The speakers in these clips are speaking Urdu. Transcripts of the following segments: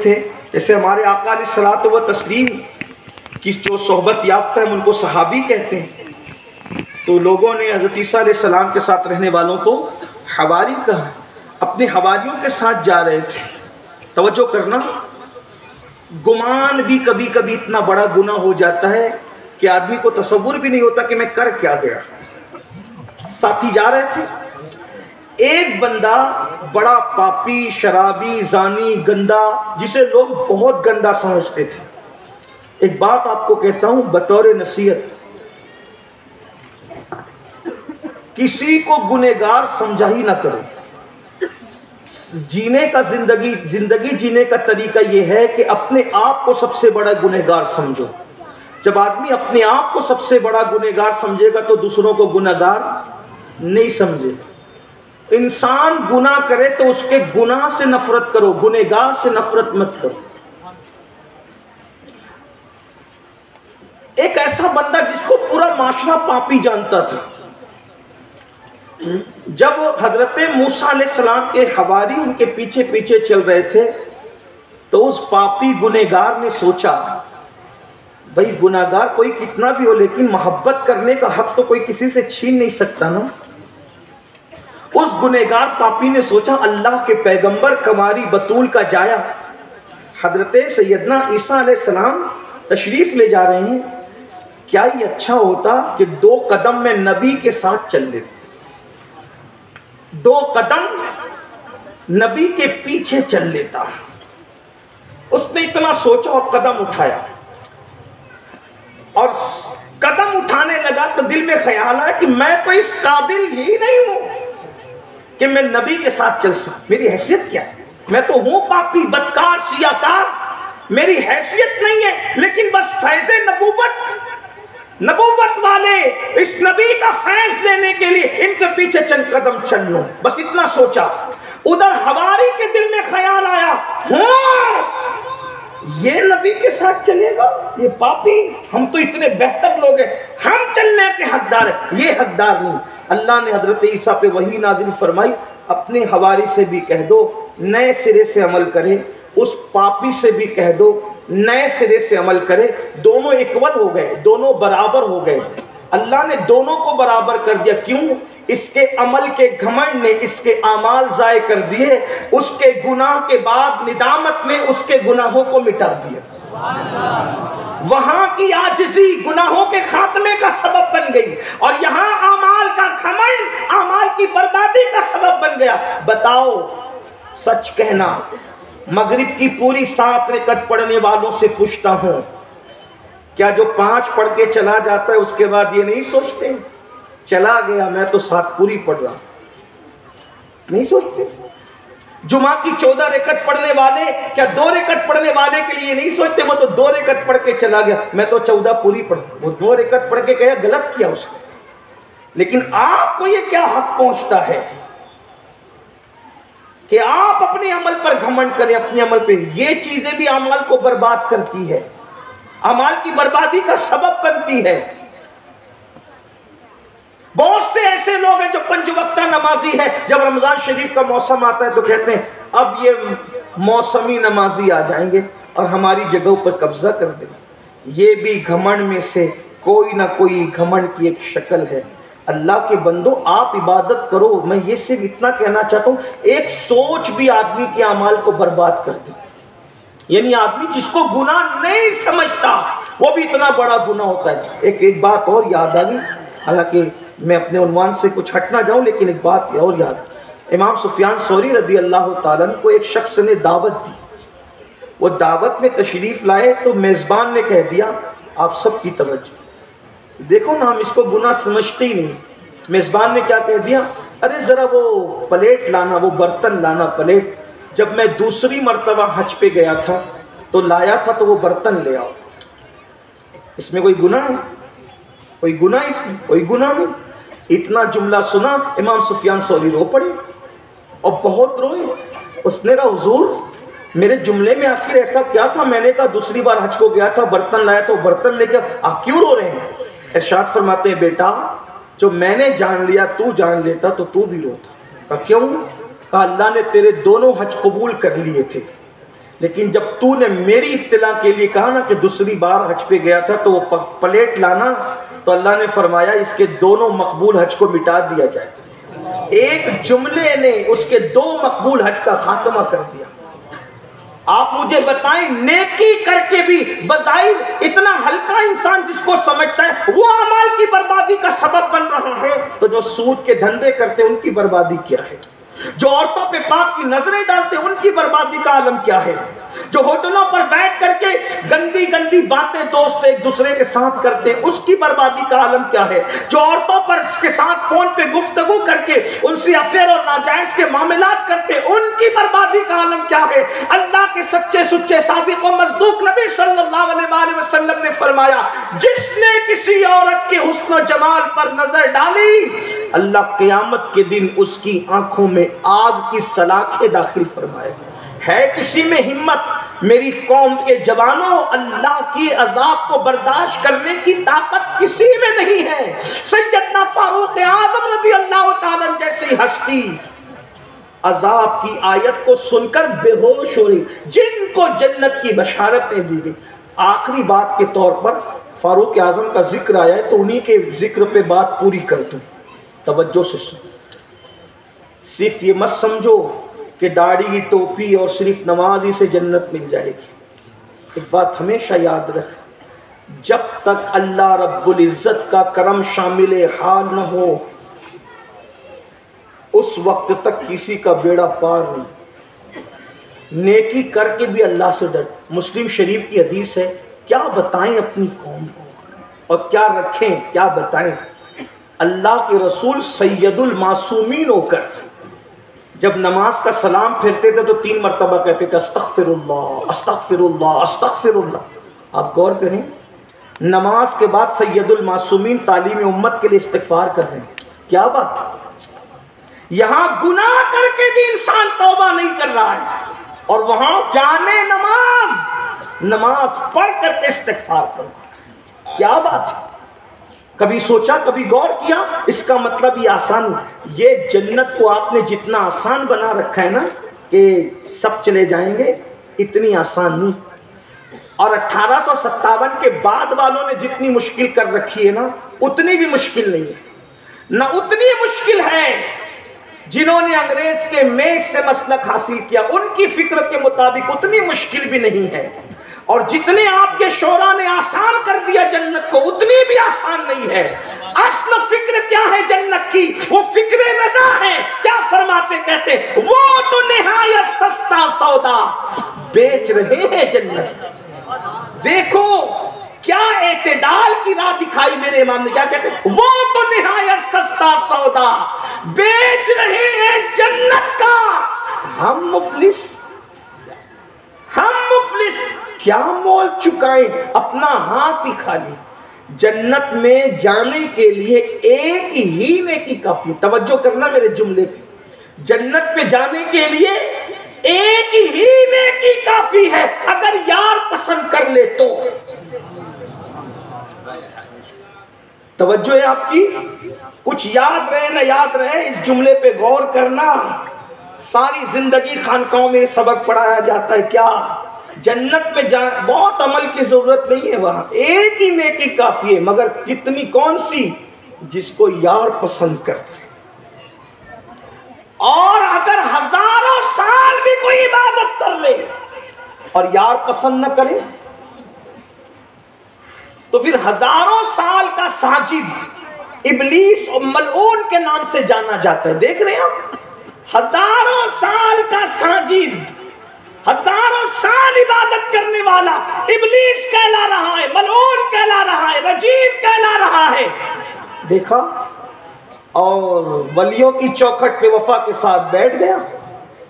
تھے، جیسے ہمارے آقا علیہ الصلوۃ والتسلیم کی جو صحبت یافتہ ہیں ان کو صحابی کہتے ہیں، تو لوگوں نے حضرت عیسیٰ علیہ السلام کے ساتھ رہنے والوں کو حواری کہا، اپنے حواریوں کے ساتھ جا رہے تھے۔ توجہ کرنا، گمان بھی کبھی کبھی اتنا بڑا گناہ ہو جاتا ہے کہ آدمی کو تصور بھی نہیں ہوتا کہ میں کر کیا گیا۔ ساتھی جا رہے تھے، ایک بندہ بڑا پاپی، شرابی، زانی، گندا، جسے لوگ بہت گندا سمجھتے تھے۔ ایک بات آپ کو کہتا ہوں بطور نصیحت، کسی کو گنہگار سمجھا ہی نہ کرو۔ جینے کا زندگی جینے کا طریقہ یہ ہے کہ اپنے آپ کو سب سے بڑا گنہگار سمجھو۔ جب آدمی اپنے آپ کو سب سے بڑا گنہگار سمجھے گا تو دوسروں کو گنہگار نہیں سمجھے۔ انسان گناہ کرے تو اس کے گناہ سے نفرت کرو، گنہگار سے نفرت مت کرو۔ ایک ایسا بندہ جس کو پورا معاشرہ پاپی جانتا تھا، جب حضرت موسیٰ علیہ السلام کے حواری ان کے پیچھے پیچھے چل رہے تھے تو اس پاپی گنہگار نے سوچا، بھئی گنہگار کوئی کتنا بھی ہو لیکن محبت کرنے کا حق تو کوئی کسی سے چھین نہیں سکتا نا۔ اس گنہگار پاپی نے سوچا اللہ کے پیغمبر کماری بطول کا جایا حضرت سیدنا عیسیٰ علیہ السلام تشریف لے جا رہے ہیں، کیا یہ اچھا ہوتا کہ 2 قدم میں نبی کے ساتھ چل لیتے، 2 قدم نبی کے پیچھے چل لیتا۔ اس نے اتنا سوچا اور قدم اٹھایا، اور قدم اٹھانے لگا تو دل میں خیال آیا کہ میں تو اس قابل ہی نہیں ہوں کہ میں نبی کے ساتھ چل سکوں، میری حیثیت کیا ہے؟ میں تو ہوں پاپی، بدکار، سیاکار، میری حیثیت نہیں ہے، لیکن بس فیض نبوت والے اس نبی کا فیض لینے کے لیے ان کے پیچھے چند قدم چل لوں، بس اتنا سوچا۔ ادھر حواری کے دل میں خیال آیا، ہاں یہ نبی کے ساتھ چلے گا، یہ پاپی، ہم تو اتنے بہتر لوگ ہیں، ہم چلنے کے حقدار ہیں، یہ حقدار نہیں۔ اللہ نے حضرت عیسیٰ پہ وحی نازل فرمائی، اپنے حواری سے بھی کہہ دو نئے سرے سے عمل کرے، اس پاپی سے بھی کہہ دو نئے سرے سے عمل کرے۔ دونوں اکول ہو گئے، دونوں برابر ہو گئے۔ اللہ نے دونوں کو برابر کر دیا، کیوں؟ اس کے عمل کے گھمنڈ نے اس کے اعمال ضائع کر دیے، اس کے گناہ کے بعد ندامت نے اس کے گناہوں کو مٹا دیا۔ وہاں کی عاجزی گناہوں کے خاتمے کا سبب بن گئی، اور یہاں اعمال کا گھمنڈ اعمال کی بربادی کا سبب بن گیا۔ بتاؤ، سچ کہنا، مغرب کی پوری 7 رکعت پڑھنے والوں سے پوچھتا ہوں، کیا جو 5 پڑھ کے چلا جاتا ہے اس کے بعد یہ نہیں سوچتے چلا گیا میں تو 7 پوری پڑھ رہا، نہیں سوچتے؟ جمعہ کی 14 رکعت پڑھنے والے کیا 2 رکعت پڑھنے والے کے لیے نہیں سوچتے وہ تو 2 رکعت پڑھ کے چلا گیا، میں تو 14 پوری پڑھ، وہ 2 رکعت پڑھ کے کہا غلط کیا اس نے۔ لیکن آپ کو یہ کیا حق پہنچتا ہے کہ آپ اپنے عمل پر گھمنڈ کریں، اپنے عمل پہ؟ یہ چیزیں بھی اعمال کو برباد کرتی ہے، اعمال کی بربادی کا سبب بنتی ہے۔ بہت سے ایسے لوگ ہیں جو 5 وقتہ نمازی ہیں، جب رمضان شریف کا موسم آتا ہے تو کہتے ہیں اب یہ موسمی نمازی آ جائیں گے اور ہماری جگہوں پر قبضہ کر دیں گے۔ یہ بھی گھمنڈ میں سے کوئی نہ کوئی گھمنڈ کی ایک شکل ہے۔ اللہ کے بندو، آپ عبادت کرو، میں یہ صرف اتنا کہنا چاہتا ہوں، ایک سوچ بھی آدمی کے اعمال کو برباد کر دیتی، یعنی آدمی جس کو گناہ نہیں سمجھتا وہ بھی اتنا بڑا گناہ ہوتا ہے۔ ایک بات اور یاد آئی، حالانکہ میں اپنے عنوان سے کچھ ہٹ نہ جاؤں لیکن ایک بات اور یاد، امام سفیان ثوری رضی اللہ تعالیٰ عنہ کو ایک شخص نے دعوت دی، وہ دعوت میں تشریف لائے تو میزبان نے کہہ دیا آپ سب کی توجہ، دیکھو نا ہم اس کو گناہ سمجھتے ہی نہیں۔ میزبان نے کیا کہہ دیا، ارے ذرا وہ پلیٹ لانا، وہ برتن لانا، پلیٹ۔ جب میں دوسری مرتبہ حج پہ گیا تھا تو لایا تھا تو وہ برتن لے آؤ، اس میں کوئی گناہ ہے؟ کوئی گناہ اس میں؟ کوئی گناہ نہیں۔ اتنا جملہ سنا امام سفیان ثوری رو پڑے اور بہت روئے۔ اس نے کہا حضور میرے جملے میں آخر ایسا کیا تھا؟ میں نے کہا دوسری بار حج کو گیا تھا، برتن لایا تو برتن لے کے آپ کیوں رو رہے ہیں؟ ارشاد فرماتے ہیں بیٹا جو میں نے جان لیا تو جان لیتا تو تو بھی روتا۔ کہا کیوں؟ کہا اللہ نے تیرے دونوں حج قبول کر لیے تھے، لیکن جب تو نے میری اطلاع کے لیے کہا نا کہ دوسری بار حج پہ گیا تھا تو وہ پلیٹ لانا، تو اللہ نے فرمایا اس کے دونوں مقبول حج کو مٹا دیا جائے۔ ایک جملے نے اس کے 2 مقبول حج کا خاتمہ کر دیا۔ آپ مجھے بتائیں، نیکی کر کے بھی بظاہر اتنا ہلکا انسان جس کو سمجھتا ہے وہ اعمال کی بربادی کا سبب بن رہا ہے، تو جو سود کے دھندے کرتے ان کی بربادی کیا ہے؟ جو عورتوں پہ پاپ کی نظریں ڈالتے ان کی بربادی کا عالم کیا ہے؟ جو ہوٹلوں پر بیٹھ کر کے گندی گندی باتیں دوست ایک دوسرے کے ساتھ کرتے اس کی بربادی کا عالم کیا ہے؟ جو عورتوں پر اس کے ساتھ فون پہ گفتگو کر کے ان سے افیئر اور ناجائز کے معاملات کرتے ان کی بربادی کا عالم کیا ہے؟ اللہ کے سچے سچے صادق و مصدوق نبی صلی اللہ علیہ وآلہ وسلم نے فرمایا، جس نے کسی عورت کے حسن و جمال پر نظر ڈالی، اللہ قیامت کے دن اس کی آنکھوں میں آگ کی سلاخیں داخل فرمائے گا۔ ہے کسی میں ہمت میری قوم کے جوانوں، اللہ کی عذاب کو برداشت کرنے کی طاقت کسی میں نہیں ہے۔ سیدنا فاروق اعظم رضی اللہ تعالیٰ جیسی ہستی عذاب کی آیت کو سن کر بے ہوش ہو رہی، جن کو جنت کی بشارتیں دی گئی۔ آخری بات کے طور پر فاروق اعظم کا ذکر آیا ہے تو انہی کے ذکر پہ بات پوری کر دوں، توجہ سے سن۔ صرف یہ مت سمجھو کہ داڑھی ٹوپی اور صرف نماز ہی سے جنت مل جائے گی۔ ایک بات ہمیشہ یاد رکھ، جب تک اللہ رب العزت کا کرم شامل حال نہ ہو اس وقت تک کسی کا بیڑا پار نہیں۔ نیکی کر کے بھی اللہ سے ڈر۔ مسلم شریف کی حدیث ہے، کیا بتائیں اپنی قوم کو اور کیا رکھیں کیا بتائیں۔ اللہ کے رسول سید المعصومین ہو کر جب نماز کا سلام پھرتے تھے تو 3 مرتبہ کہتے تھے استغفر اللہ استغفر اللہ استغفر اللہ۔ آپ غور کریں، نماز کے بعد سید المعصومین تعلیم امت کے لیے استغفار کر رہے ہیں، کیا بات ہے۔ یہاں گناہ کر کے بھی انسان توبہ نہیں کر رہا ہے اور وہاں جانے نماز پڑھ کر کے استغفار کر رہا ہے، کیا بات ہے۔ کبھی سوچا، کبھی غور کیا؟ اس کا مطلب یہ آسان، یہ جنت کو آپ نے جتنا آسان بنا رکھا ہے نا کہ سب چلے جائیں گے، اتنی آسان نہیں۔ اور 1857 کے بعد والوں نے جتنی مشکل کر رکھی ہے نا اتنی بھی مشکل نہیں ہے، نہ اتنی مشکل ہے جنہوں نے انگریز کے میز سے مسلک حاصل کیا ان کی فکر کے مطابق اتنی مشکل بھی نہیں ہے، اور جتنے آپ کے شعراء نے آسان کر دیا جنت کو اتنی بھی آسان نہیں ہے۔ اصل فکر کیا ہے جنت کی؟ وہ فکر رضا ہے۔ کیا فرماتے کہتے وہ تو نہایت سستا سودا بیچ رہے ہیں جنت۔ دیکھو کیا اعتدال کی راہ دکھائی میرے امام نے، کیا کہتے وہ تو نہایت سستا سودا بیچ رہے ہیں جنت کا، ہم مفلس کیا مول چکائیں اپنا ہاتھ ہی خالی۔ جنت میں جانے کے لیے ایک ہی نیکی کافی، توجہ کرنا میرے جملے کی، جنت میں جانے کے لیے ایک ہی نیکی کافی ہے اگر یار پسند کر لے تو۔ توجہ ہے آپ کی؟ کچھ یاد رہے نہ یاد رہے اس جملے پہ غور کرنا۔ ساری زندگی خانقاہوں میں سبق پڑھایا جاتا ہے، کیا جنت میں بہت عمل کی ضرورت نہیں ہے، وہاں ایک ہی نیکی کافی ہے، مگر کتنی کون سی؟ جس کو یار پسند کر لے۔ اور اگر ہزاروں سال بھی کوئی عبادت کر لے اور یار پسند نہ کرے تو پھر ہزاروں سال کا ساجد ابلیس اور ملعون کے نام سے جانا جاتا ہے۔ دیکھ رہے ہیں آپ، ہزاروں سال کا ساجد، ہزاروں سال عبادت کرنے والا ابلیس کہلا رہا ہے، ملعون کہلا رہا ہے، رجیم کہلا رہا ہے۔ دیکھا، اور ولیوں کی چوکھٹ پہ وفا کے ساتھ بیٹھ گیا،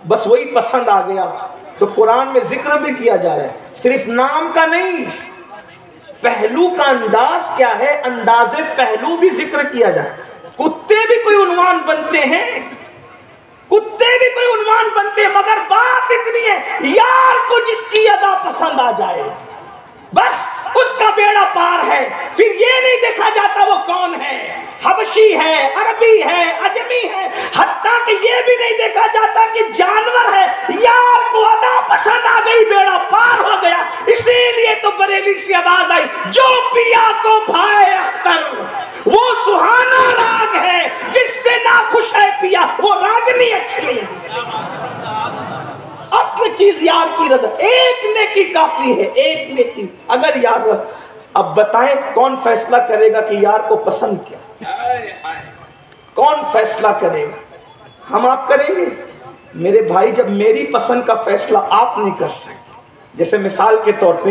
بس وہی پسند آ گیا۔ تو قرآن میں ذکر بھی کیا جا رہا ہے، صرف نام کا نہیں، پہلو کا انداز کیا ہے، انداز پہلو بھی ذکر کیا جائے۔ کتے بھی کوئی عنوان بنتے ہیں، کتے بھی کوئی عنوان بنتے ہیں، مگر بات اتنی ہے یار کو جس کی ادا پسند آ جائے بس اس کا بیڑا پار ہے. پھر یہ نہیں دیکھا جاتا وہ کون ہے, حبشی ہے, عربی ہے, اجمی ہے, حتیٰ کہ یہ بھی نہیں دیکھا جاتا کہ جانور ہے. یار کو ادا پسند آ گئی, بیڑا پار ہو گیا. اسی لیے تو بریلی سے آواز آئی, جو پیا کو بھائے اختر وہ سہانا راگ ہے, جس سے ناخوش ہے پیا وہ راگنی اچھی ہے. اصل چیز یار کی رضا. ایک نیکی کافی ہے, ایک نیکی. اگر یار, اب بتائیں کون فیصلہ کرے گا کہ یار کو پسند کیا؟ کون فیصلہ کرے گا؟ ہم آپ کریں گے؟ میرے بھائی, جب میری پسند کا فیصلہ آپ نہیں کر سکتے, جیسے مثال کے طور پہ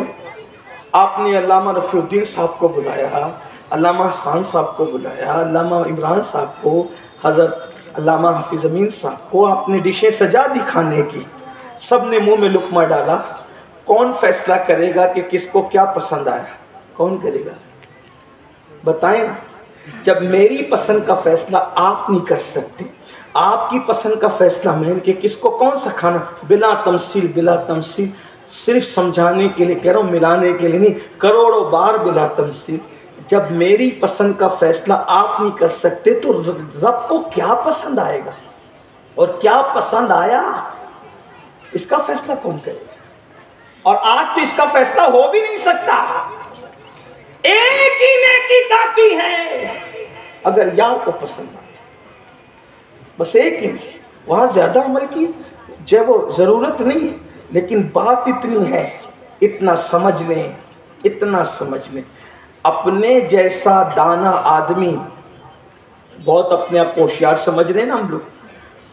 آپ نے علامہ رفیع الدین صاحب کو بلایا, علامہ حسان صاحب کو بلایا, علامہ عمران صاحب کو, حضرت علامہ حافظ امین صاحب کو, آپ نے ڈشیں سجا دی کھانے کی, سب نے منہ میں لقمہ ڈالا. کون فیصلہ کرے گا کہ کس کو کیا پسند آیا؟ کون کرے گا؟ بتائیں نا. جب میری پسند کا فیصلہ آپ نہیں کر سکتے, آپ کی پسند کا فیصلہ میں کہ کس کو کون سا کھانا, بلا تمثیل, بلا تمثیل, صرف سمجھانے کے لیے کہہ رہا ہوں, ملانے کے لیے نہیں, کروڑوں بار بلا تمثیل. جب میری پسند کا فیصلہ آپ نہیں کر سکتے تو رب کو کیا پسند آئے گا اور کیا پسند آیا, اس کا فیصلہ کون کرے گا؟ اور آج تو اس کا فیصلہ ہو بھی نہیں سکتا. ایک ہی نیکی کافی ہے اگر یار کو پسند آ جائے, بس ایک ہی نہیں. وہاں زیادہ عمل کی جو وہ ضرورت نہیں, لیکن بات اتنی ہے, اتنا سمجھ لیں, اتنا سمجھ لیں. اپنے جیسا دانا آدمی, بہت اپنے آپ کو ہوشیار سمجھ رہے ہیں نا ہم لوگ,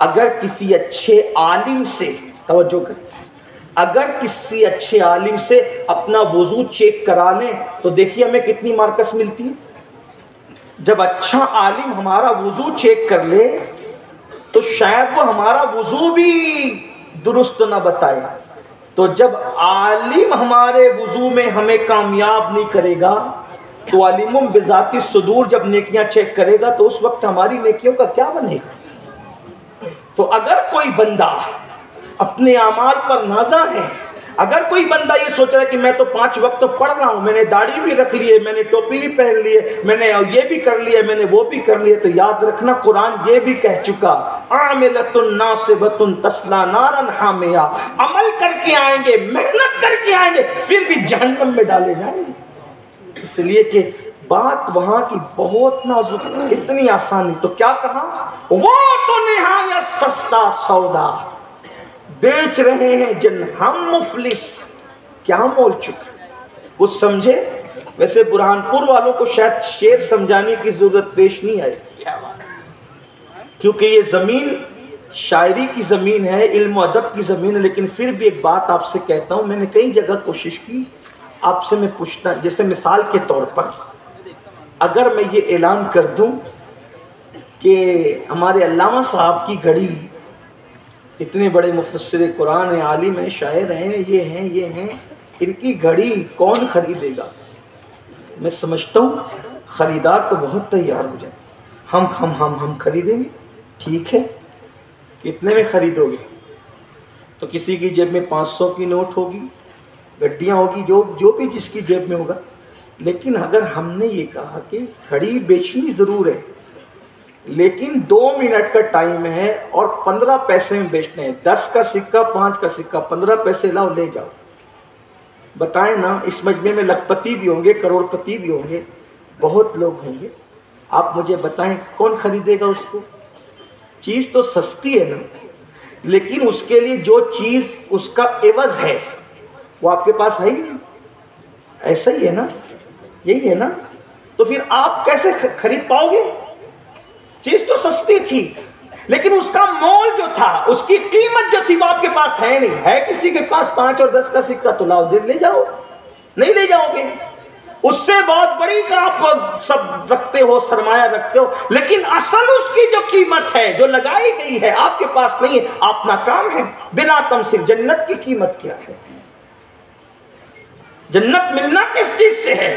اگر کسی اچھے عالم سے, توجہ کریں, اگر کسی اچھے عالم سے اپنا وضو چیک کرا لیں تو دیکھیے ہمیں کتنی مارکس ملتی ہے. جب اچھا عالم ہمارا وضو چیک کر لے تو شاید وہ ہمارا وضو بھی درست نہ بتائے. تو جب عالم ہمارے وضو میں ہمیں کامیاب نہیں کرے گا تو علیم بذات الصدور جب نیکیاں چیک کرے گا تو اس وقت ہماری نیکیوں کا کیا بنے گا؟ تو اگر کوئی بندہ اپنے اعمال پر نازا ہے, اگر کوئی بندہ یہ سوچ رہا ہے کہ میں تو 5 وقت تو پڑھ رہا ہوں, میں نے داڑھی بھی رکھ لی ہے, میں نے ٹوپی بھی پہن لی ہے, میں نے یہ بھی کر لیا, میں نے وہ بھی کر لیا, تو یاد رکھنا قرآن یہ بھی کہہ چکا, عاملۃ ناصبۃ تصلیٰ نارا حامیہ, عمل کر کے آئیں گے, محنت کر کے آئیں گے, پھر بھی جہنم میں ڈالے جائیں گے. اس لیے کہ بات وہاں کی بہت نازک, اتنی آسانی. تو کیا کہا, وہ تو نہایت سستا سودا بیچ رہے ہیں جن ہم مفلس, کیا مول چکے, کچھ سمجھے. ویسے برہان پور والوں کو شاید شعر سمجھانے کی ضرورت پیش نہیں آئی, کیونکہ یہ زمین شاعری کی زمین ہے, علم و ادب کی زمین ہے. لیکن پھر بھی ایک بات آپ سے کہتا ہوں, میں نے کئی جگہ کوشش کی, آپ سے میں پوچھتا, جیسے مثال کے طور پر اگر میں یہ اعلان کر دوں کہ ہمارے علامہ صاحب کی گھڑی, اتنے بڑے مفسر قرآن ہیں, عالم ہیں, شاعر ہیں, یہ ہیں, ان کی گھڑی کون خریدے گا؟ میں سمجھتا ہوں خریدار تو بہت تیار ہو جائے, ہم خریدیں گے. ٹھیک ہے, کتنے میں خریدو گے؟ تو کسی کی جیب میں 500 کی نوٹ ہوگی, گڈیاں ہوگی, جو بھی جس کی جیب میں ہوگا. لیکن اگر ہم نے یہ کہا کہ گھڑی بیچنی ضرور ہے لیکن 2 منٹ کا ٹائم ہے اور 15 پیسے میں بیچنے ہیں, 10 کا سکہ, 5 کا سکہ, 15 پیسے لاؤ لے جاؤ. بتائیں نا, اس مجمع میں لکھپتی بھی ہوں گے, کروڑ پتی بھی ہوں گے, بہت لوگ ہوں گے. آپ مجھے بتائیں کون خریدے گا اس کو؟ چیز تو سستی ہے نا, لیکن اس کے لیے جو چیز اس کا عوض ہے وہ آپ کے پاس ہے ہی نہیں. ایسا ہی ہے نا, یہی ہے نا. تو پھر آپ کیسے خرید پاؤ گے؟ چیز تو سستی تھی لیکن اس کا مول جو تھا, اس کی قیمت جو تھی وہ آپ کے پاس ہے نہیں. ہے کسی کے پاس 5 اور 10 کا سکہ تو لاؤ, دے لے جاؤ. نہیں لے جاؤ گے, اس سے بہت بڑی کا آپ سب رکھتے ہو, سرمایہ رکھتے ہو, لیکن اصل اس کی جو قیمت ہے جو لگائی گئی ہے آپ کے پاس نہیں ہے. آپ ناکام ہیں. بلا تمثیل جنت کی قیمت کیا ہے؟ جنت ملنا کس چیز سے ہے؟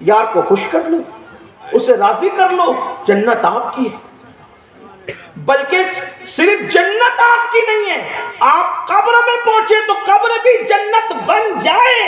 یار کو خوش کر لو, اسے راضی کر لو, جنت آپ کی ہے. بلکہ صرف جنت آپ کی نہیں ہے, آپ قبر میں پہنچے تو قبر بھی جنت بن جائے.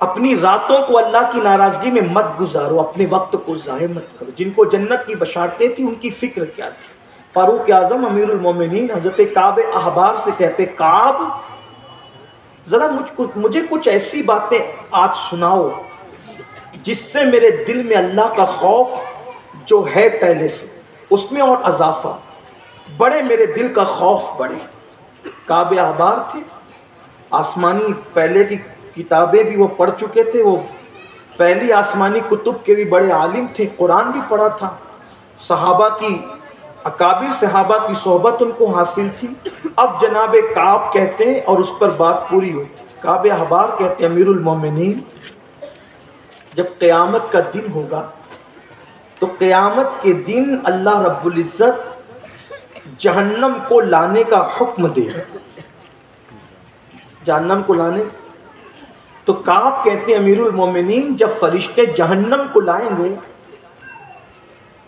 اپنی راتوں کو اللہ کی ناراضگی میں مت گزارو، اپنے وقت کو ضائع مت کرو۔ جن کو جنت کی بشارتیں تھی ان کی فکر کیا تھی؟ فاروق اعظم امیر المومنین حضرت کعب احبار سے کہتے، کعب ذرا مجھے کچھ ایسی باتیں آج سناؤ جس سے میرے دل میں اللہ کا خوف جو ہے پہلے سے اس میں اور اضافہ بڑھے، میرے دل کا خوف بڑھے۔ کعب احبار تھے، آسمانی پہلے کی کتابیں بھی وہ پڑھ چکے تھے، وہ پہلی آسمانی کتب کے بھی بڑے عالم تھے، قرآن بھی پڑھا تھا، صحابہ کی اکابر صحابہ کی صحبت ان کو حاصل تھی۔ اب جناب کعب کہتے ہیں اور اس پر بات پوری ہوتی، کعب احبار کہتے ہیں امیر المومنین جب قیامت کا دن ہوگا تو قیامت کے دن اللہ رب العزت جہنم کو لانے کا حکم دے، جہنم کو لانے۔ تو کعب کہتے ہیں امیر المومنین جب فرشتے جہنم کو لائیں گے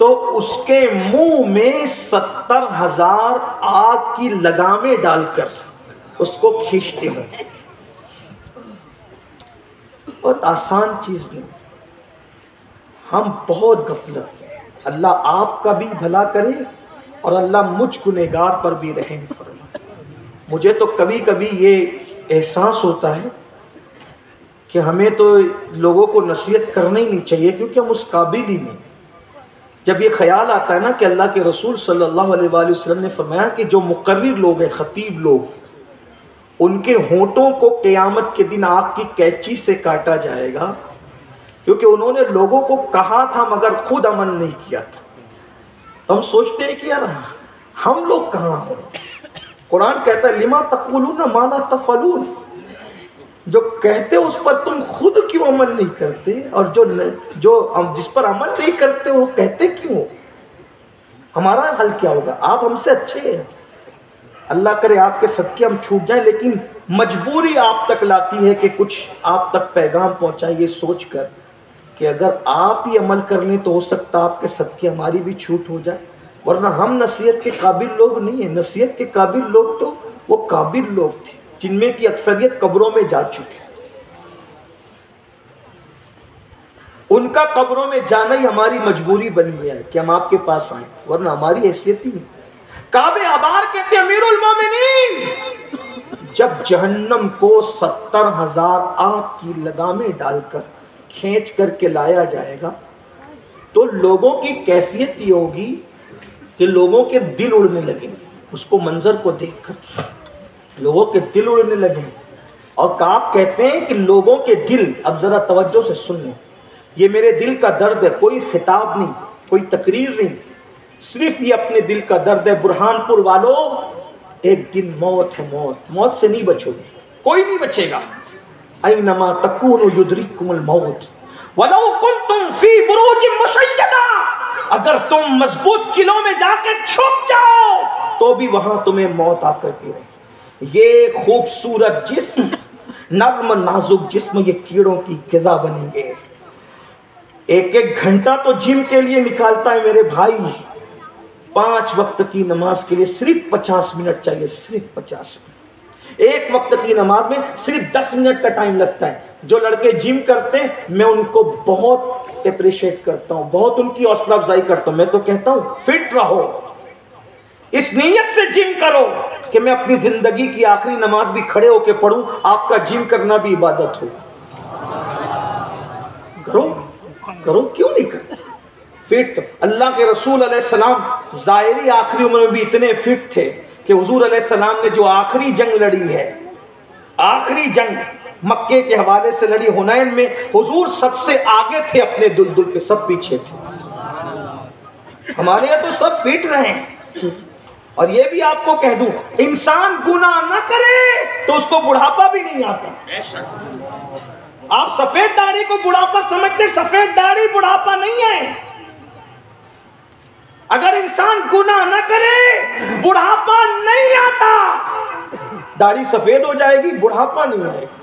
تو اس کے منہ میں 70,000 آگ کی لگامیں ڈال کر اس کو کھینچتے ہیں۔ بہت آسان چیز نہیں، ہم بہت غفلت ہیں۔ اللہ آپ کا بھی بھلا کرے اور اللہ مجھ گنہگار پر بھی رحم فرمائے۔ مجھے تو کبھی کبھی یہ احساس ہوتا ہے کہ ہمیں تو لوگوں کو نصیحت کرنا ہی نہیں چاہیے کیونکہ ہم اس قابل ہی نہیں۔ جب یہ خیال آتا ہے نا کہ اللہ کے رسول صلی اللہ علیہ وآلہ وسلم نے فرمایا کہ جو مقرر لوگ ہیں، خطیب لوگ، ان کے ہونٹوں کو قیامت کے دن آگ کی قینچی سے کاٹا جائے گا کیونکہ انہوں نے لوگوں کو کہا تھا مگر خود عمل نہیں کیا تھا۔ ہم سوچتے ہیں کہ یار ہم لوگ کہاں ہوں؟ قرآن کہتا ہے لما تقولون ما لا تفعلون، جو کہتے اس پر تم خود کیوں عمل نہیں کرتے، اور جو جس پر عمل نہیں کرتے وہ کہتے کیوں؟ ہمارا حل کیا ہوگا؟ آپ ہم سے اچھے ہیں، اللہ کرے آپ کے صدقے ہم چھوٹ جائیں، لیکن مجبوری آپ تک لاتی ہے کہ کچھ آپ تک پیغام پہنچائے، یہ سوچ کر کہ اگر آپ ہی عمل کر لیں تو ہو سکتا آپ کے صدقے ہماری بھی چھوٹ ہو جائے، ورنہ ہم نصیحت کے قابل لوگ نہیں ہیں۔ نصیحت کے قابل لوگ تو وہ قابل لوگ تھے جن میں کی اکثریت قبروں میں جا چکے، ان کا قبروں میں جانا ہی ہماری مجبوری بن گیا ہے کہ ہم آپ کے پاس آئیں، ورنہ ہماری حیثیت ہی نہیں۔ کعب احبار کہتے ہیں امیر المومنین جب جہنم کو 70,000 آگ کی لگامیں ڈال کر کھینچ کر کے لایا جائے گا تو لوگوں کی کیفیت یہ ہوگی کہ لوگوں کے دل اڑنے لگیں گے، اس کو منظر کو دیکھ کر لوگوں کے دل اڑنے لگیں۔ اور کعب کہتے ہیں کہ لوگوں کے دل، اب ذرا توجہ سے سن لیں، یہ میرے دل کا درد ہے، کوئی خطاب نہیں، کوئی تقریر نہیں، صرف یہ اپنے دل کا درد ہے۔ برہان پور والو، ایک دن موت ہے، موت سے نہیں بچو گے، کوئی نہیں بچے گا۔ اینما تکونوا یدرککم الموت ولو کنتم فی بروج مشیدہ، اگر تم مضبوط قلعوں میں جا کے چھپ جاؤ تو بھی وہاں تمہیں موت آ کر کے رہے۔ یہ خوبصورت جسم، نرم نازک جسم، یہ کیڑوں کی غذا بنیں گے۔ ایک ایک گھنٹہ تو جم کے لیے نکالتا ہے میرے بھائی، 5 وقت کی نماز کے لیے صرف 50 منٹ چاہیے، صرف 50 منٹ۔ ایک وقت کی نماز میں صرف 10 منٹ کا ٹائم لگتا ہے۔ جو لڑکے جم کرتے ہیں میں ان کو بہت اپریشیٹ کرتا ہوں، بہت ان کی حوصلہ افزائی کرتا ہوں۔ میں تو کہتا ہوں فٹ رہو، اس نیت سے جم کرو کہ میں اپنی زندگی کی آخری نماز بھی کھڑے ہو کے پڑھوں، آپ کا جم کرنا بھی عبادت ہو۔ کرو کیوں نہیں کرتے؟ فٹ، اللہ کے رسول علیہ السلام ظاہری آخری عمر میں بھی اتنے فٹ تھے کہ حضور علیہ السلام نے جو آخری جنگ لڑی ہے، آخری جنگ مکے کے حوالے سے لڑی، حنین میں حضور سب سے آگے تھے، اپنے دلدل پہ سب پیچھے تھے۔ ہمارے یہاں تو سب فٹ رہے ہیں۔ اور یہ بھی آپ کو کہہ دوں، انسان گناہ نہ کرے تو اس کو بڑھاپا بھی نہیں آتا۔ آپ سفید داڑھی کو بڑھاپا سمجھتے، سفید داڑھی بڑھاپا نہیں ہے۔ اگر انسان گناہ نہ کرے بڑھاپا نہیں آتا، داڑھی سفید ہو جائے گی، بڑھاپا نہیں آئے گا۔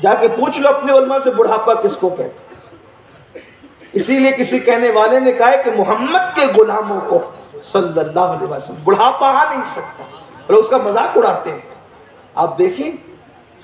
جا کے پوچھ لو اپنے علماء سے بڑھاپا کس کو کہتے۔ اسی لیے کسی کہنے والے نے کہا کہ محمد کے غلاموں کو صلی اللہ علیہ وسلم بڑھاپا آ نہیں سکتا، اور اس کا مذاق اڑاتے ہیں۔ آپ دیکھیں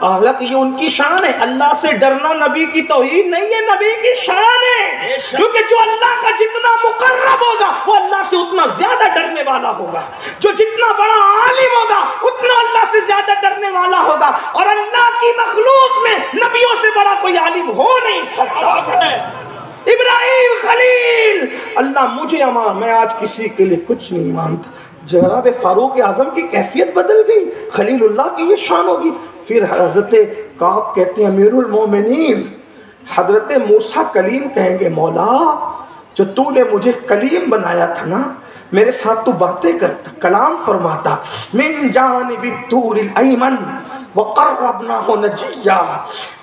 حالانکہ یہ ان کی شان ہے. اللہ سے ڈرنا نبی کی توہین نہیں ہے، نبی کی شان ہے. کیونکہ جو اللہ کا جتنا مقرب ہوگا وہ اللہ سے اتنا زیادہ ڈرنے والا ہوگا. جو جتنا بڑا عالم ہوگا اتنا اللہ سے زیادہ ڈرنے والا ہوگا. اور اللہ کی مخلوق میں نبیوں سے بڑا کوئی عالم ہو نہیں سکتا. ابراہیم خلیل، اللہ مجھے امان، میں آج کسی کے لیے کچھ نہیں مانتا. جناب فاروق اعظم کی کیفیت بدل گئی، خلیل اللہ کی یہ شان ہوگی. پھر حضرت کعب کہتے ہیں امیر المومنین، حضرت موسیٰ کلیم کہیں گے مولا جو تو نے مجھے کلیم بنایا تھا نا، میرے ساتھ تو باتیں کرتا، کلام فرماتا. من جانب الطور الایمن وقربناہ نجیہ،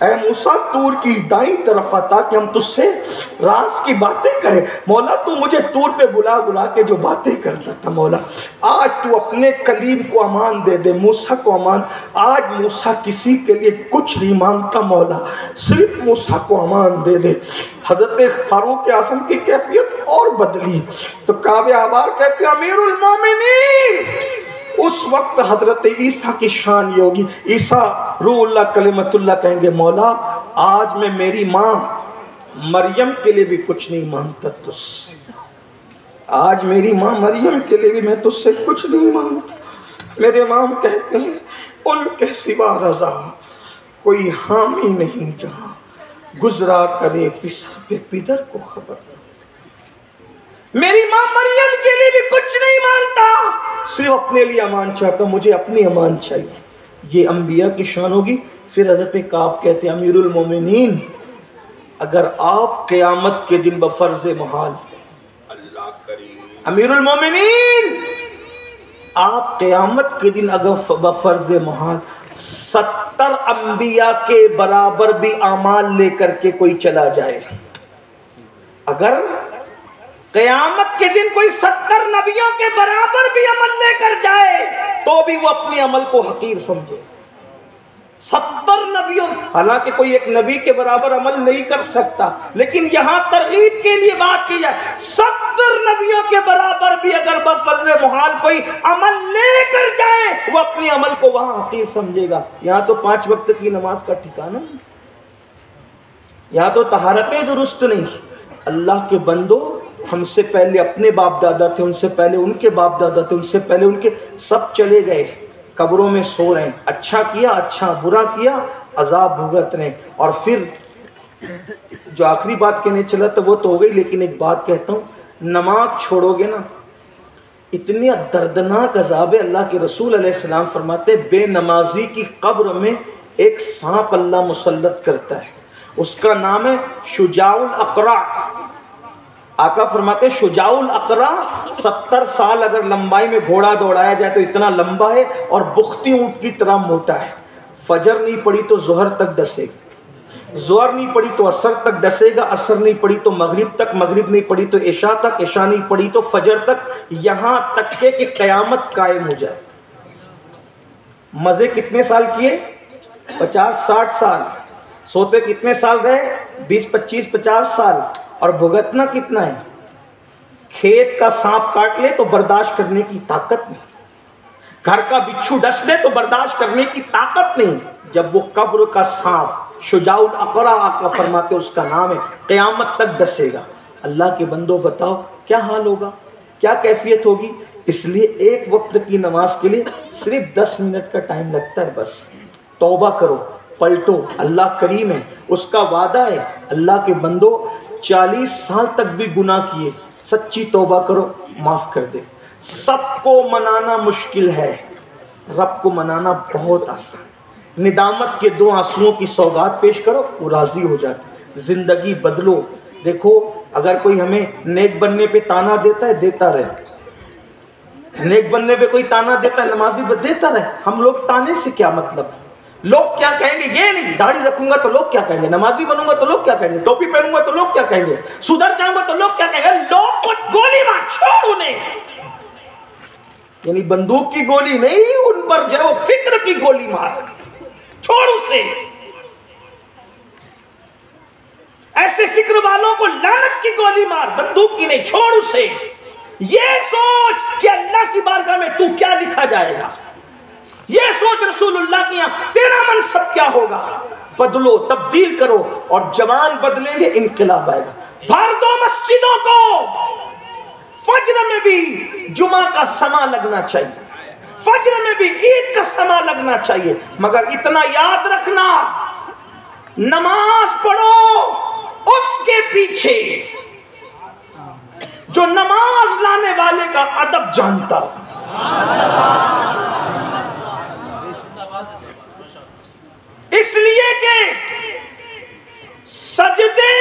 اے موسیٰ طور کی دائیں طرف آتا کہ ہم تجھ سے راز کی باتیں کریں. مولا تو مجھے طور پہ بلا بلا کے جو باتیں کرتا تھا، مولا آج تو اپنے کلیم کو امان دے دے، موسیٰ کو امان. آج موسیٰ کسی کے لیے کچھ نہیں مانگتا مولا، صرف موسیٰ کو امان دے دے. حضرت فاروق اعظم کی کیفیت اور بدلی. تو کعب احبار کہتے ہیں امیر المومنین، اس وقت حضرت عیسیٰ کی شان یہ ہوگی. عیسیٰ روح اللہ کلمت اللہ کہیں گے مولا آج میں میری ماں مریم کے لیے بھی کچھ نہیں مانگتا تجھ سے. آج میری ماں مریم کے لیے بھی میں تجھ سے کچھ نہیں مانگتا. میرے امام کہتے ہیں ان کے سوا رضا کوئی حامی نہیں جہاں، گزرا کرے پسر پہ پدر کو خبر. میری ماں مریم کے لیے بھی کچھ نہیں مانتا، صرف اپنے لیے امان چاہتا، مجھے اپنی امان چاہیے. یہ انبیاء کی شان ہوگی. پھر حضرت کعب کہتے ہیں امیر المومنین، اگر آپ قیامت کے دن بفرض محال، اللہ کریم، امیر المومنین آپ قیامت کے دن اگر بفرض محال 70 انبیاء کے برابر بھی اعمال لے کر کے کوئی چلا جائے، اگر قیامت کے دن کوئی 70 نبیوں کے برابر بھی عمل لے کر جائے تو بھی وہ اپنے عمل کو حقیر سمجھے. 70 نبیوں، حالانکہ کوئی ایک نبی کے برابر عمل نہیں کر سکتا، لیکن یہاں ترغیب کے لیے بات کی جائے 70 نبیوں کے برابر بھی اگر بفرض محال کوئی عمل لے کر جائے وہ اپنے عمل کو وہاں حقیر سمجھے گا. یہاں تو 5 وقت کی نماز کا ٹھکانہ نہیں، یہاں تو طہارتیں درست نہیں. اللہ کے بندو، ہم سے پہلے اپنے باپ دادا تھے، ان سے پہلے ان کے باپ دادا تھے، ان سے پہلے ان کے، سب چلے گئے، قبروں میں سو رہے ہیں. اچھا کیا اچھا، برا کیا عذاب بھگت رہے ہیں. اور پھر جو آخری بات کہنے چلا تو وہ تو ہو گئی، لیکن ایک بات کہتا ہوں، نماز چھوڑو گے نا اتنی دردناک عذاب ہے. اللہ کے رسول علیہ السلام فرماتے بے نمازی کی قبر میں ایک سانپ اللہ مسلط کرتا ہے، اس کا نام ہے شجاع الاقرع. آقا فرماتے شجاع الاقرع 70 سال اگر لمبائی میں گھوڑا دوڑایا جائے تو اتنا لمبا ہے اور بختی اونٹ کی طرح موٹا ہے. فجر نہیں پڑی تو ظہر تک ڈسے گا، ظہر نہیں پڑی تو عصر تک ڈسے گا، عصر نہیں پڑی تو مغرب تک، مغرب نہیں پڑی تو عشاء تک، عشاء نہیں پڑی تو فجر تک، یہاں تک کہ قیامت قائم ہو جائے. مزے کتنے سال کیے؟ 50-60 سال. سوتے کتنے سال رہے؟ 20-25-50 سال. اور بھگتنا کتنا ہے؟ کھیت کا سانپ کاٹ لے تو برداشت کرنے کی طاقت نہیں، گھر کا بچھو ڈس لے تو برداشت کرنے کی طاقت نہیں. جب وہ قبر کا سانپ شجاع الاقرع آقا فرماتے اس کا نام ہے، قیامت تک ڈسے گا. اللہ کے بندوں بتاؤ کیا حال ہوگا، کیا کیفیت ہوگی. اس لیے ایک وقت کی نماز کے لیے صرف 10 منٹ کا ٹائم لگتا ہے. بس توبہ کرو، پلٹو، اللہ کریم ہے، اس کا وعدہ ہے. اللہ کے بندو 40 سال تک بھی گناہ کیے، سچی توبہ کرو، معاف کر دے. سب کو منانا مشکل ہے، رب کو منانا بہت آسان. ندامت کے 2 آنسوؤں کی سوگات پیش کرو، وہ راضی ہو جاتے. زندگی بدلو. دیکھو اگر کوئی ہمیں نیک بننے پہ تانا دیتا ہے، دیتا رہے. نیک بننے پہ کوئی تانا دیتا ہے، نمازی دیتا رہے. ہم لوگ تانے سے کیا مطلب؟ لوگ کیا کہیں گے یہ نہیں، داڑھی رکھوں گا تو لوگ کیا کہیں گے، نمازی بنوں گا تو لوگ کیا کہیں گے، ٹوپی پہنوں گا تو لوگ کیا کہیں گے، سدھر جاؤں گا تو لوگ کیا کہیں گے. لوگ کو گولی مار، چھوڑ انہیں. یعنی بندوق کی گولی نہیں، ان پر جو ہے وہ فکر کی گولی مار، چھوڑ اسے. ایسے فکر والوں کو لعنت کی گولی مار، بندوق کی نہیں، چھوڑ اسے. یہ سوچ کہ اللہ کی بارگاہ میں تو کیا لکھا جائے گا. یہ سوچ رسولullah کی یہاں تیرا منصب کیا ہوگا؟ بدلو، تبدیل کرو، اور جوان بدلیں گے انقلاب آئے گا۔ بھر دو مسجدوں کو، فجر میں بھی جمعہ کا سما لگنا چاہیے، فجر میں بھی عید کا سما لگنا چاہیے، مگر اتنا یاد رکھنا نماز پڑھو اس کے پیچھے جو نماز لانے والے کا ادب جانتا ہو۔ اس لیے کہ سجدے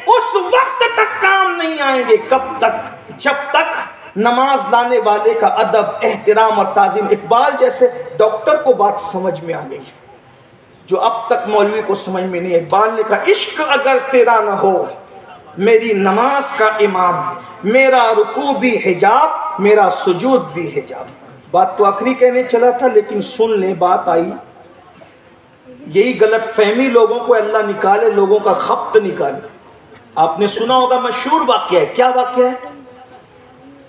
اس وقت تک کام نہیں آئیں گے، کب تک؟ جب تک نماز لانے والے کا ادب، احترام اور تعظیم۔ اقبال جیسے ڈاکٹر کو بات سمجھ میں آ گئی جو اب تک مولوی کو سمجھ میں نہیں۔ اقبال نے کہا عشق اگر تیرا نہ ہو میری نماز کا امام، میرا رکوع بھی حجاب، میرا سجود بھی حجاب۔ بات تو آخری کہنے چلا تھا لیکن سن لیں، بات آئی۔ یہی غلط فہمی لوگوں کو اللہ نکالے، لوگوں کا خبط نکالے۔ آپ نے سنا ہوگا مشہور واقعہ ہے، کیا واقعہ ہے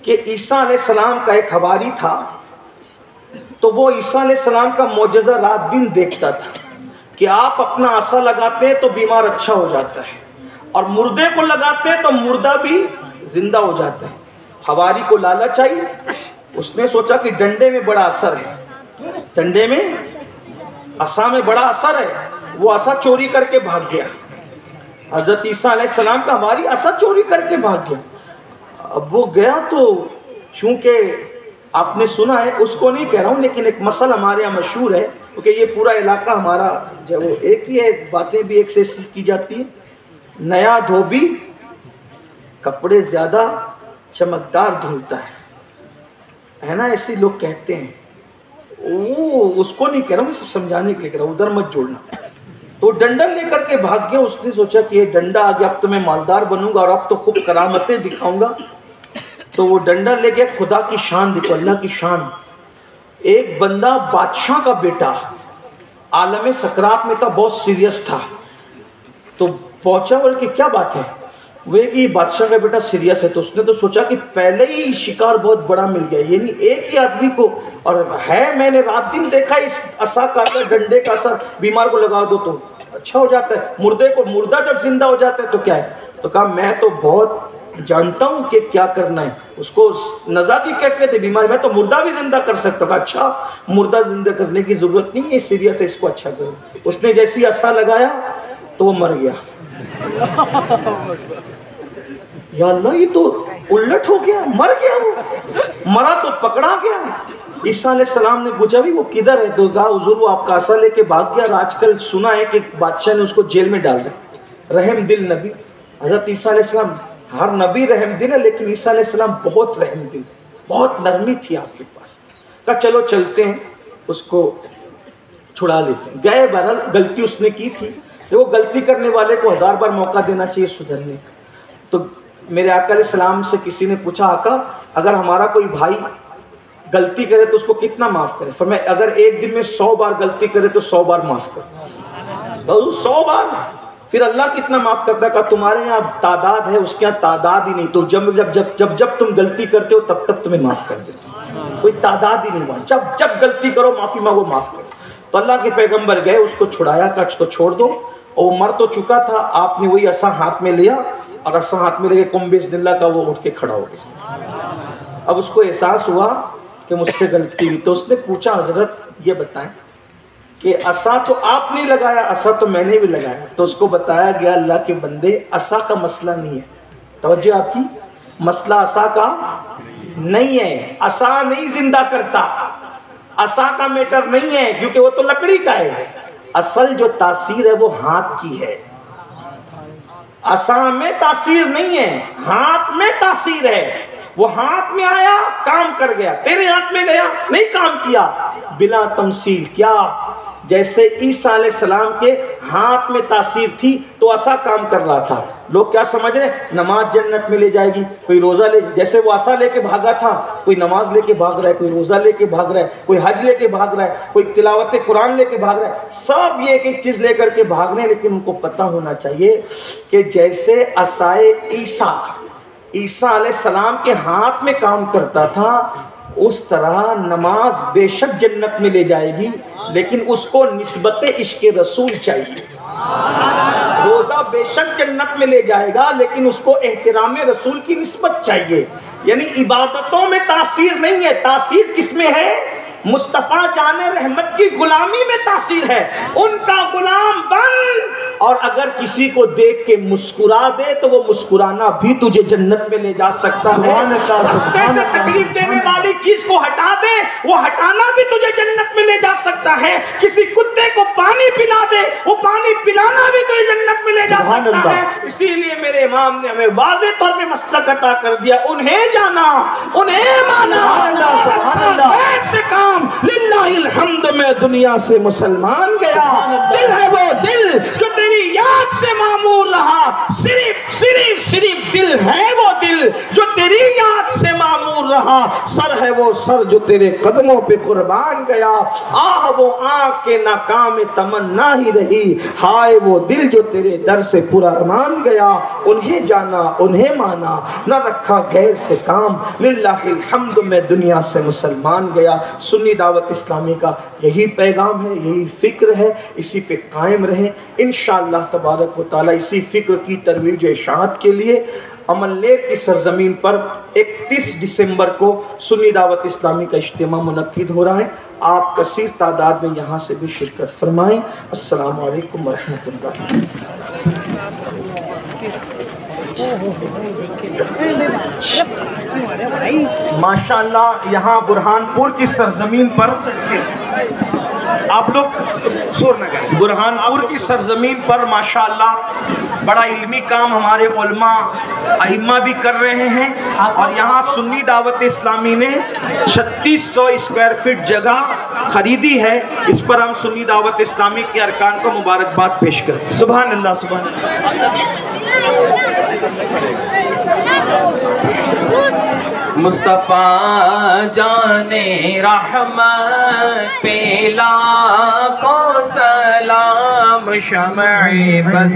کہ عیسیٰ علیہ السلام کا ایک حواری تھا، تو وہ عیسیٰ علیہ السلام کا معجزہ رات دن دیکھتا تھا کہ آپ اپنا عصا لگاتے ہیں تو بیمار اچھا ہو جاتا ہے، اور مردے کو لگاتے ہیں تو مردہ بھی زندہ ہو جاتا ہے۔ حواری کو لالچ آئی، اس نے سوچا کہ ڈنڈے میں بڑا اثر ہے، ڈنڈے میں، عصا میں بڑا اثر ہے۔ وہ عصا چوری کر کے بھاگ گیا۔ حضرت عیسیٰ علیہ السلام کا حواری عصا چوری کر کے بھاگ گیا۔ اب وہ گیا تو چونکہ آپ نے سنا ہے، اس کو نہیں کہہ رہا ہوں لیکن ایک مسئلہ ہمارے یہاں مشہور ہے، کیونکہ یہ پورا علاقہ ہمارا جو ایک ہی ہے، باتیں بھی ایک سے کی جاتی ہیں۔ نیا دھوبی کپڑے زیادہ چمکدار دھلتا ہے نا، ایسے لوگ کہتے ہیں۔ وہ اس کو نہیں کہہ رہا ہوں، صرف سمجھانے کے لیے کہہ رہا ہوں، ادھر مت جوڑنا۔ تو ڈنڈا لے کر کے بھاگ گیا۔ اس نے سوچا کہ یہ ڈنڈا آ گیا، اب تو میں مالدار بنوں گا اور اب تو خوب کرامتیں دکھاؤں گا۔ تو وہ ڈنڈا لے گیا۔ خدا کی شان دیکھو، اللہ کی شان۔ ایک بندہ بادشاہ کا بیٹا عالم سکرات میں تھا، بہت سیریس تھا، تو پہنچا اور کہ کیا بات ہے؟ وہ کہ یہ بادشاہ کا بیٹا سیریس ہے۔ تو اس نے تو سوچا کہ پہلے ہی شکار بہت بڑا مل گیا، یعنی ایک ہی آدمی کو، اور ہے میں نے رات دن دیکھا اس عصا کا اثر، ڈنڈے کا اثر، بیمار کو لگا دو تو اچھا ہو جاتا ہے، مردہ جب زندہ ہو جاتا ہے تو کیا ہے؟ تو کہا میں تو بہت جانتا ہوں کہ کیا کرنا ہے، اس کو نزا کی کیفیت ہے، بیمار، میں تو مردہ بھی زندہ کر سکتا ہوں۔ کہا اچھا، مردہ زندہ کرنے کی ضرورت نہیں ہے، سیریس ہے، اس کو اچھا کرو۔ اس نے جیسی عصا لگایا تو وہ مر گیا۔ یا اللہ، یہ تو الٹ ہو گیا، مر گیا، وہ مرا تو پکڑا گیا۔ عیسیٰ علیہ السلام نے پوچھا بھی وہ کدھر ہے؟ تو کہا حضور وہ آپ کا عصا لے کے بھاگ گیا، اور آج کل سنا ہے کہ بادشاہ نے اس کو جیل میں ڈال دیا۔ رحم دل نبی حضرت عیسیٰ علیہ السلام، ہر نبی رحم دل ہے لیکن عیسیٰ علیہ السلام بہت رحم دل، بہت نرمی تھی آپ کے پاس۔ کہا چلو چلتے ہیں، اس کو چھڑا لیتے ہیں۔ گئے، بہرحال غلطی اس نے کی تھی، وہ غلطی کرنے والے کو 1000 بار موقع دینا چاہیے سدھرنے کا۔ تو میرے آقا علیہ السلام سے کسی نے پوچھا آقا اگر ہمارا کوئی بھائی غلطی کرے تو اس کو کتنا معاف کرے؟ فرمایا اگر ایک دن میں 100 بار غلطی کرے تو 100 بار معاف کرو۔ 100 بار؟ پھر اللہ کتنا معاف کرتا ہے؟ کہا تمہارے یہاں تعداد ہے، اس کے یہاں تعداد ہی نہیں، تو جب تم غلطی کرتے ہو تب تب تمہیں معاف کر دیتے، کوئی تعداد ہی نہیں ہوا، جب غلطی کرو معافی مانگو معاف کرو۔ تو اللہ کے پیغمبر گئے، اس کو چھڑایا، کہا اس کو چھوڑ دو، اور وہ مر تو چکا تھا، آپ نے وہی عصا ہاتھ میں لیا اور عصا ہاتھ میں لے کے قم بسم اللہ کا، وہ اٹھ کے کھڑا ہو گیا۔ اب اس کو احساس ہوا کہ مجھ سے غلطی ہوئی، تو اس نے پوچھا حضرت یہ بتائیں کہ عصا تو آپ نے لگایا، عصا تو میں نے بھی لگایا۔ تو اس کو بتایا گیا اللہ کے بندے عصا کا مسئلہ نہیں ہے، توجہ آپ کی، مسئلہ عصا کا نہیں ہے، عصا نہیں زندہ کرتا، عصا کا میٹر نہیں ہے کیونکہ وہ تو لکڑی کا ہے، اصل جو تاثیر ہے وہ ہاتھ کی ہے، عصا میں تاثیر نہیں ہے، ہاتھ میں تاثیر ہے۔ وہ ہاتھ میں آیا کام کر گیا، تیرے ہاتھ میں گیا نہیں کام کیا، بلا تمثیل۔ کیا؟ جیسے عیسیٰ علیہ السلام کے ہاتھ میں تاثیر تھی تو عصا کام کر رہا تھا۔ لوگ کیا سمجھ رہے ہیں نماز جنت میں لے جائے گی، کوئی روزہ لے، جیسے وہ عصا لے کے بھاگا تھا، کوئی نماز لے کے بھاگ رہا ہے، کوئی روزہ لے کے بھاگ رہا ہے، کوئی حج لے کے بھاگ رہا ہے، کوئی تلاوت قرآن لے کے بھاگ رہا ہے، سب یہ ایک ایک چیز لے کر کے بھاگ رہے ہیں، لیکن ان کو پتہ ہونا چاہیے کہ جیسے عصائے عیسیٰ علیہ السلام کے ہاتھ میں کام کرتا تھا، اس طرح نماز بے شک جنت میں لے جائے گی، لیکن اس کو نسبت عشق رسول چاہیے۔ روزہ بے شک جنت میں لے جائے گا، لیکن اس کو احترام رسول کی نسبت چاہیے۔ یعنی عبادتوں میں تاثیر نہیں ہے، تاثیر کس میں ہے؟ مصطفیٰ جان رحمت کی غلامی میں تاثیر ہے۔ ان کا غلام بن، اور اگر کسی کو دیکھ کے مسکرا دے تو وہ مسکرانا بھی تجھے جنت میں لے جا سکتا ہے۔ راستے سے تکلیف دینے والی چیز کو ہٹا دے، وہ ہٹانا بھی تجھے جنت میں لے جا سکتا ہے۔ کسی کتے کو پانی پلا دے، وہ پانی پلانا بھی تجھے جنت میں لے جا سکتا ہے۔ اسی لیے میرے امام نے ہمیں واضح طور پہ مسلک عطا کر دیا، انہیں جانا، انہیں مانا، ایسے کام للہ الحمد میں دنیا سے مسلمان گیا۔ دل ہے وہ دل جو تیری یاد سے معمور رہا، صرف دل ہے وہ دل جو تیری یاد سے معمور رہا، سر ہے وہ سر جو تیرے قدموں پہ قربان گیا، آہ وہ آنکھ کے ناکام تمنا ہی رہی، ہائے وہ دل جو تیرے در سے پورا ارمان گیا۔ انہیں جانا، انہیں مانا، نہ رکھا غیر سے کام، للہ الحمد میں دنیا سے مسلمان گیا۔ سنی دعوت اسلامی کا یہی پیغام ہے، یہی فکر ہے، اسی پہ قائم رہیں انشاءاللہ تبارک و تعالی۔ اسی فکر کی ترویج و اشاعت کے لیے عمل نیر کی سرزمین پر 31 دسمبر کو سنی دعوت اسلامی کا اجتماع منعقد ہو رہا ہے۔ آپ کثیر تعداد میں یہاں سے بھی شرکت فرمائیں۔ السلام علیکم ورحمۃ اللہ۔ ماشاءاللہ یہاں برہان پور کی سرزمین پر آپ لوگ برہان پور کی سرزمین پر ماشاءاللہ بڑا علمی کام ہمارے علماء ائمہ بھی کر رہے ہیں، اور یہاں سنی دعوت اسلامی نے 3600 اسکوائر فٹ جگہ خریدی ہے۔ اس پر ہم سنی دعوت اسلامی کے ارکان کو مبارکباد پیش کرتے ہیں۔ سبحان اللہ، سبحان اللہ۔ مصطفیٰ جان رحمت پہ لاکھوں سلام، شمع بس